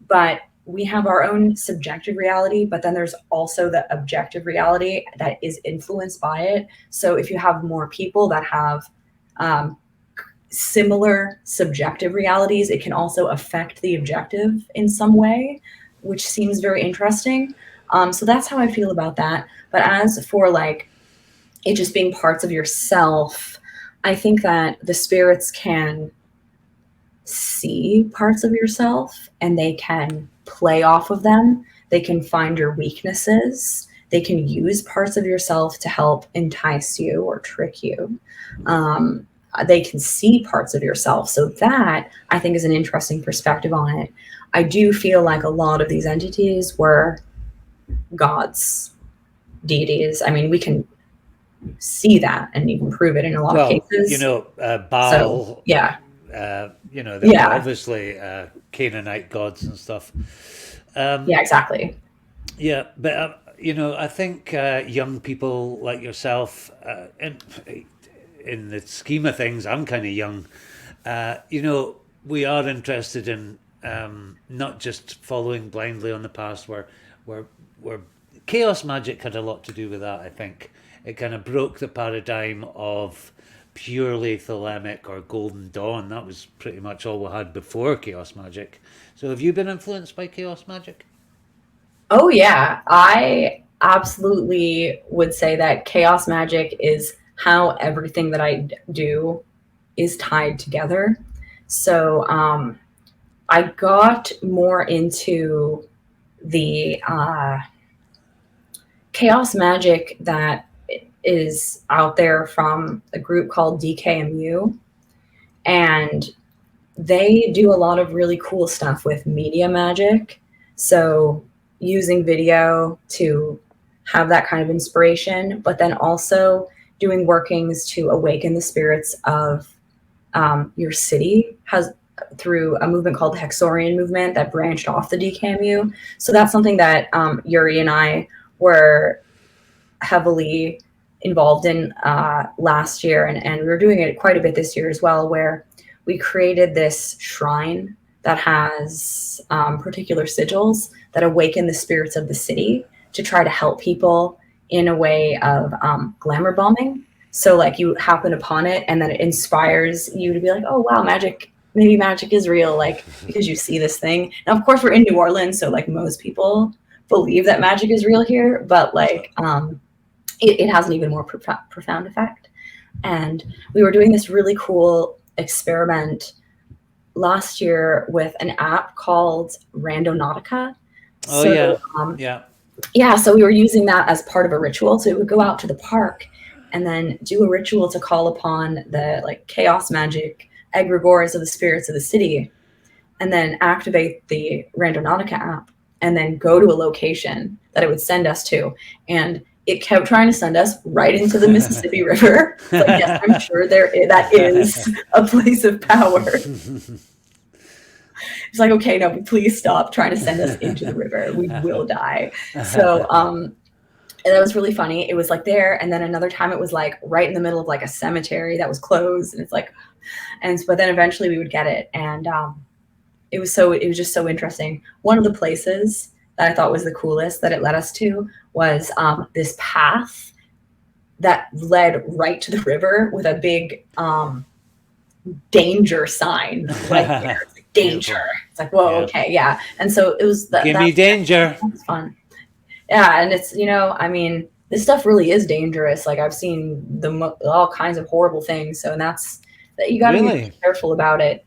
B: but we have our own subjective reality, but then there's also the objective reality that is influenced by it. So if you have more people that have similar subjective realities, it can also affect the objective in some way, which seems very interesting. So that's how I feel about that. But as for like it just being parts of yourself, I think that the spirits can see parts of yourself and they can play off of them. They can find your weaknesses. They can use parts of yourself to help entice you or trick you. They can see parts of yourself. So that, I think, is an interesting perspective on it. I do feel like a lot of these entities were gods, deities. I mean, we can see that and you can prove it in a lot of cases.
A: Baal.
B: So, yeah.
A: They're obviously Canaanite gods and stuff.
B: Yeah, exactly.
A: Yeah, but I think young people like yourself, in the scheme of things, I'm kind of young. We are interested in not just following blindly on the past. Where chaos magic had a lot to do with that. I think it kind of broke the paradigm of purely thelemic or golden dawn. That was pretty much all we had before chaos magic. So have you been influenced by chaos magic?
B: Oh yeah, I absolutely would say that chaos magic is how everything that I do is tied together. So I got more into the chaos magic that is out there from a group called DKMU, and they do a lot of really cool stuff with media magic. So using video to have that kind of inspiration, but then also doing workings to awaken the spirits of your city through a movement called the Hexorian movement that branched off the DKMU. So that's something that Yuri and I were heavily involved in last year, and we were doing it quite a bit this year as well, where we created this shrine that has particular sigils that awaken the spirits of the city to try to help people in a way of glamour bombing. So like you happen upon it and then it inspires you to be like, oh wow, maybe magic is real, like because you see this thing. Now of course we're in New Orleans, so like most people believe that magic is real here, but like it has an even more profound effect. And we were doing this really cool experiment last year with an app called Randonautica.
A: Oh,
B: So
A: yeah. Yeah.
B: yeah, so we were using that as part of a ritual. So we would go out to the park and then do a ritual to call upon the like chaos magic egregores of the spirits of the city, and then activate the Randonautica app, and then go to a location that it would send us to. And it kept trying to send us right into the Mississippi River. It's like, yes, I'm sure that is a place of power. It's like, okay, no, please stop trying to send us into the river. We will die. So, and that was really funny. It was like there, and then another time it was like right in the middle of like a cemetery that was closed, and it's like, but then eventually we would get it, and it was just so interesting. One of the places that I thought was the coolest that it led us to was this path that led right to the river with a big danger sign right there. It's like, danger. It's like, whoa, okay, yeah. And so it was
A: give me danger.
B: It was fun. Yeah, and it's, I mean, this stuff really is dangerous. Like I've seen all kinds of horrible things. So, and that's that you got to be careful about it.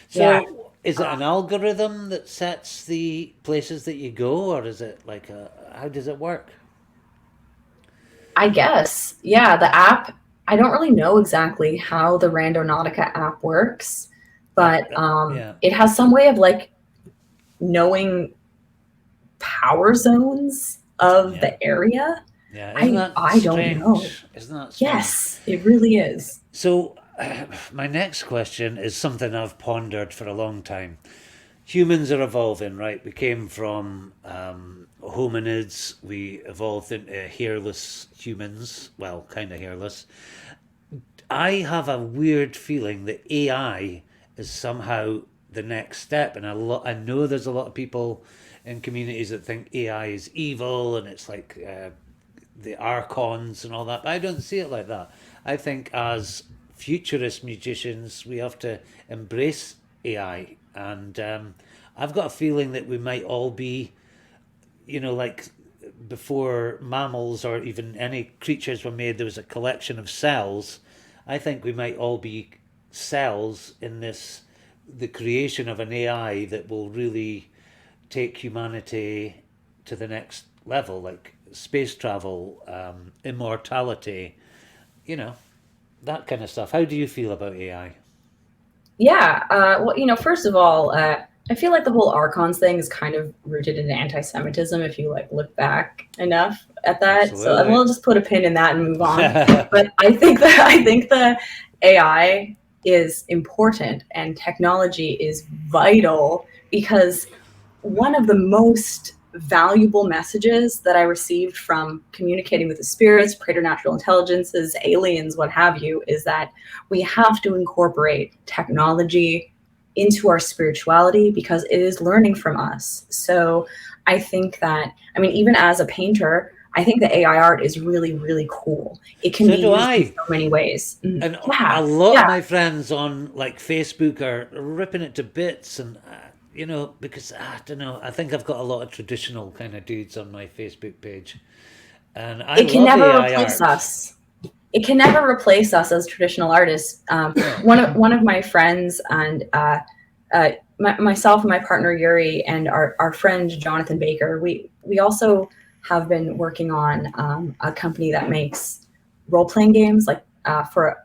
A: So, yeah. Is it an algorithm that sets the places that you go, or is it like how does it work?
B: I guess, yeah, the app, I don't really know exactly how the Randonautica app works, but it has some way of like knowing power zones of the area.
A: Yeah,
B: I don't know.
A: Isn't that strange?
B: Yes, it really is.
A: So my next question is something I've pondered for a long time. Humans are evolving, right? We came from hominids. We evolved into hairless humans. Well, kind of hairless. I have a weird feeling that AI is somehow the next step. And I know there's a lot of people in communities that think AI is evil and it's like the archons and all that. But I don't see it like that. I think as futurist magicians, we have to embrace AI. And I've got a feeling that we might all be, like before mammals or even any creatures were made, there was a collection of cells. I think we might all be cells in the creation of an AI that will really take humanity to the next level, like space travel, immortality, that kind of stuff. How do you feel about AI?
B: Yeah, well, first of all, I feel like the whole archons thing is kind of rooted in anti-Semitism if you like look back enough at that. Absolutely. So we'll just put a pin in that and move on. But I think the AI is important and technology is vital, because one of the most valuable messages that I received from communicating with the spirits, preternatural intelligences, aliens, what have you, is that we have to incorporate technology into our spirituality because it is learning from us. So I think that, even as a painter, I think the AI art is really, really cool. It can be used in so many ways.
A: And a lot of my friends on like Facebook are ripping it to bits, and because I don't know, I think I've got a lot of traditional kind of dudes on my Facebook page, and
B: it can never replace us. It can never replace us as traditional artists. One of my friends and myself and my partner Yuri and our friend Jonathan Baker, we also have been working on a company that makes role-playing games for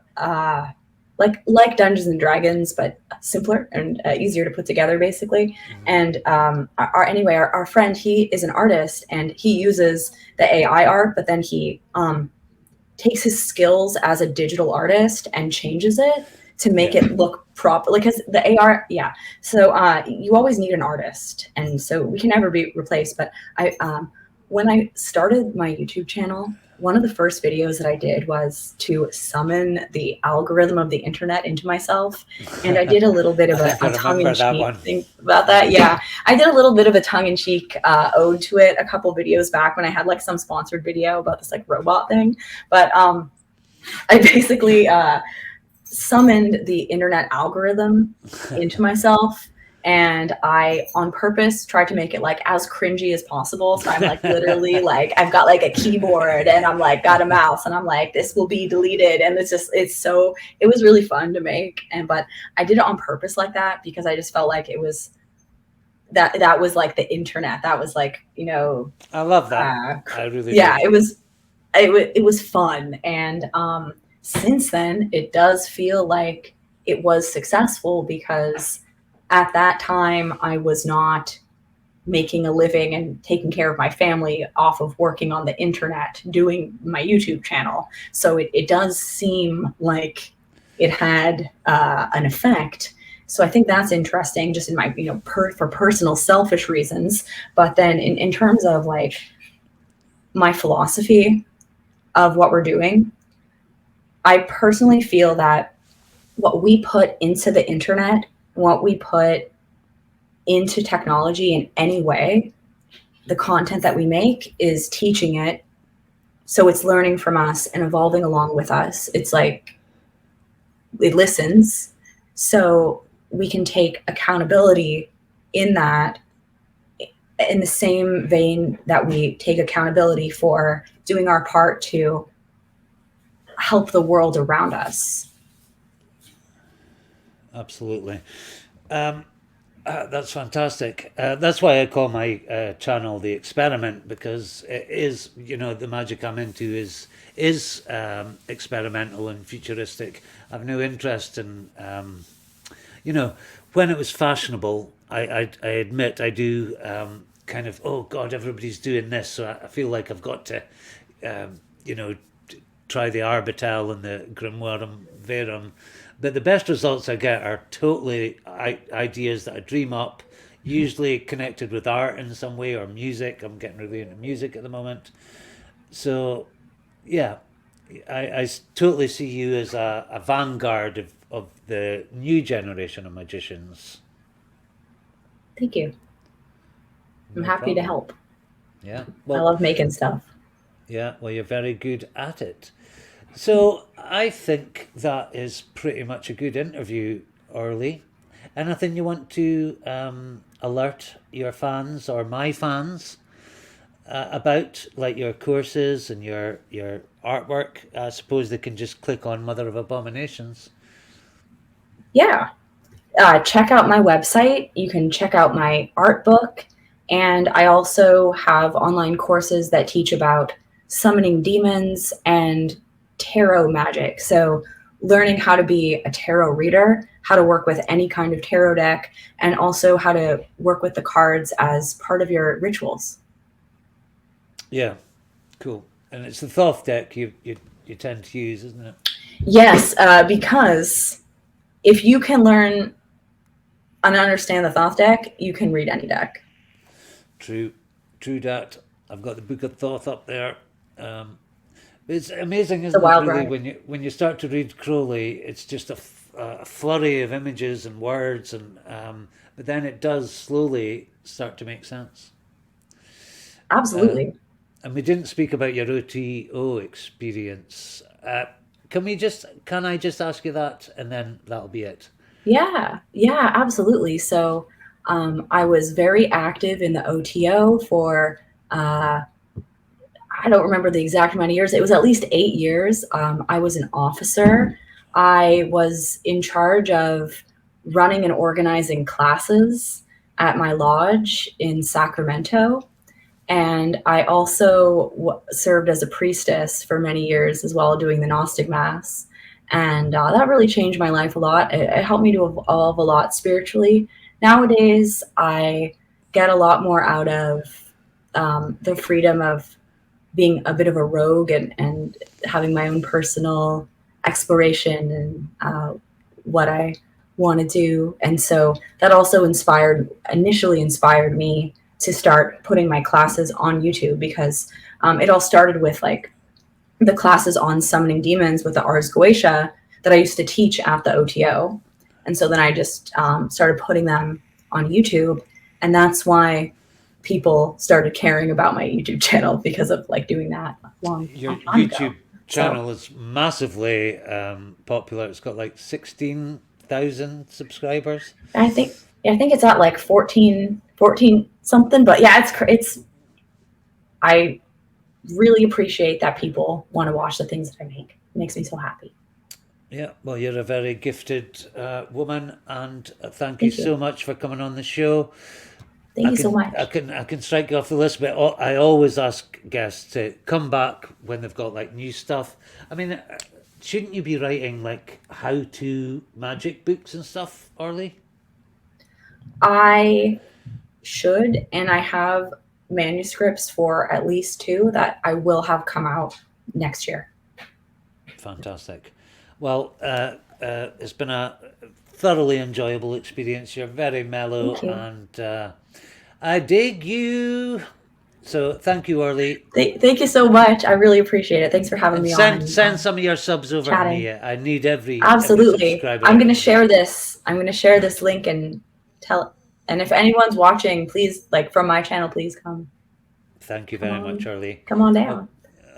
B: like Dungeons and Dragons, but simpler and easier to put together, basically. And our friend, he is an artist and he uses the AI art, but then he takes his skills as a digital artist and changes it to make it look proper, because the AR, So you always need an artist, and so we can never be replaced. But when I started my YouTube channel, one of the first videos that I did was to summon the algorithm of the internet into myself. And I did a little bit of a tongue-in-cheek thing about that. Yeah, I did a little bit of a tongue-in-cheek ode to it a couple videos back when I had like some sponsored video about this like robot thing. But I basically summoned the internet algorithm into myself. and I on purpose tried to make it like as cringy as possible. So I'm like literally like I've got like a keyboard and I'm like got a mouse and I'm like this will be deleted, and it was really fun to make. But I did it on purpose like that because I just felt like it was that was like the internet. That was like,
A: I love that. I really
B: yeah,
A: do.
B: it was fun. And since then it does feel like it was successful, because at that time I was not making a living and taking care of my family off of working on the internet doing my YouTube channel. So it does seem like it had an effect. So I think that's interesting, just in my, for personal selfish reasons. But then in terms of like my philosophy of what we're doing, I personally feel that what we put into the internet, what we put into technology in any way, the content that we make is teaching it. So it's learning from us and evolving along with us. It's like it listens. So we can take accountability in that, in the same vein that we take accountability for doing our part to help the world around us.
A: Absolutely. That's fantastic. That's why I call my channel The Experiment, because it is, the magic I'm into is experimental and futuristic. I've no interest in, when it was fashionable. I admit I do kind of, oh God, everybody's doing this, so I feel like I've got to, try the Arbitel and the Grimoire Verum. But the best results I get are totally ideas that I dream up, usually connected with art in some way or music. I'm getting really into music at the moment. So, yeah, I totally see you as a vanguard of the new generation of magicians.
B: Thank you. I'm
A: No
B: happy to
A: problem.
B: help.
A: Yeah.
B: I
A: Well,
B: love making stuff.
A: yeah, well, you're very good at it. So I think that is pretty much a good interview, Orlee. Anything you want to alert your fans or my fans about, like your courses and your artwork? I suppose they can just click on Mother of Abominations.
B: Yeah. Check out my website. You can check out my art book. And I also have online courses that teach about summoning demons and tarot magic. So learning how to be a tarot reader, how to work with any kind of tarot deck, and also how to work with the cards as part of your rituals.
A: Yeah, cool. And it's the Thoth deck you tend to use, isn't it?
B: Yes, because if you can learn and understand the Thoth deck, you can read any deck.
A: True, true that. I've got the Book of Thoth up there. It's amazing,
B: It's a
A: isn't it?
B: wild
A: Really,
B: ride.
A: when you start to read Crowley, it's just a flurry of images and words, and but then it does slowly start to make sense. Uh,
B: Absolutely.
A: and we didn't speak about your OTO experience. Can I just ask you that, and then that'll be it.
B: Yeah, absolutely. So I was very active in the OTO for, I don't remember the exact amount of years. It was at least 8 years. I was an officer. I was in charge of running and organizing classes at my lodge in Sacramento. And I also served as a priestess for many years as well, doing the Gnostic Mass. And that really changed my life a lot. It helped me to evolve a lot spiritually. Nowadays, I get a lot more out of the freedom of being a bit of a rogue, and having my own personal exploration and what I want to do. And so that also initially inspired me to start putting my classes on YouTube, because it all started with like the classes on summoning demons with the Ars Goetia that I used to teach at the OTO. And so then I just started putting them on YouTube. And that's why people started caring about my YouTube channel, because of like doing that
A: Your
B: long time ago.
A: YouTube
B: So
A: channel is massively popular. It's got like 16,000 subscribers.
B: I think Yeah, I think it's at like 14 something, but yeah, it's I really appreciate that people want to watch the things that I make. It makes me so happy.
A: Yeah, well, you're a very gifted woman, and thank you
B: Thank you.
A: so much for coming on the show.
B: Thank you so much.
A: I can strike you off the list, but I always ask guests to come back when they've got like new stuff. I mean, shouldn't you be writing like how-to magic books and stuff, Orlee?
B: I should, and I have manuscripts for at least two that I will have come out next year.
A: Fantastic. Well, it's been a thoroughly enjoyable experience. You're very mellow,
B: Thank you.
A: and I dig you. So thank you, Orlee.
B: Thank you so much. I really appreciate it. Thanks for having
A: And
B: me on
A: send
B: and
A: some of your subs over to
B: chatting.
A: me. I need every
B: Absolutely.
A: subscriber
B: I'm
A: I
B: going to
A: can get.
B: share this. I'm going to share this link and tell. And if anyone's watching, please, like from my channel, please come.
A: Thank you
B: Come
A: very much,
B: on.
A: Orlee.
B: Come on down.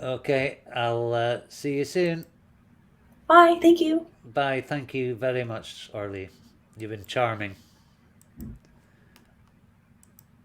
A: Okay, I'll see you soon.
B: Bye. Thank you.
A: Bye. Thank you very much, Orlee. You've been charming.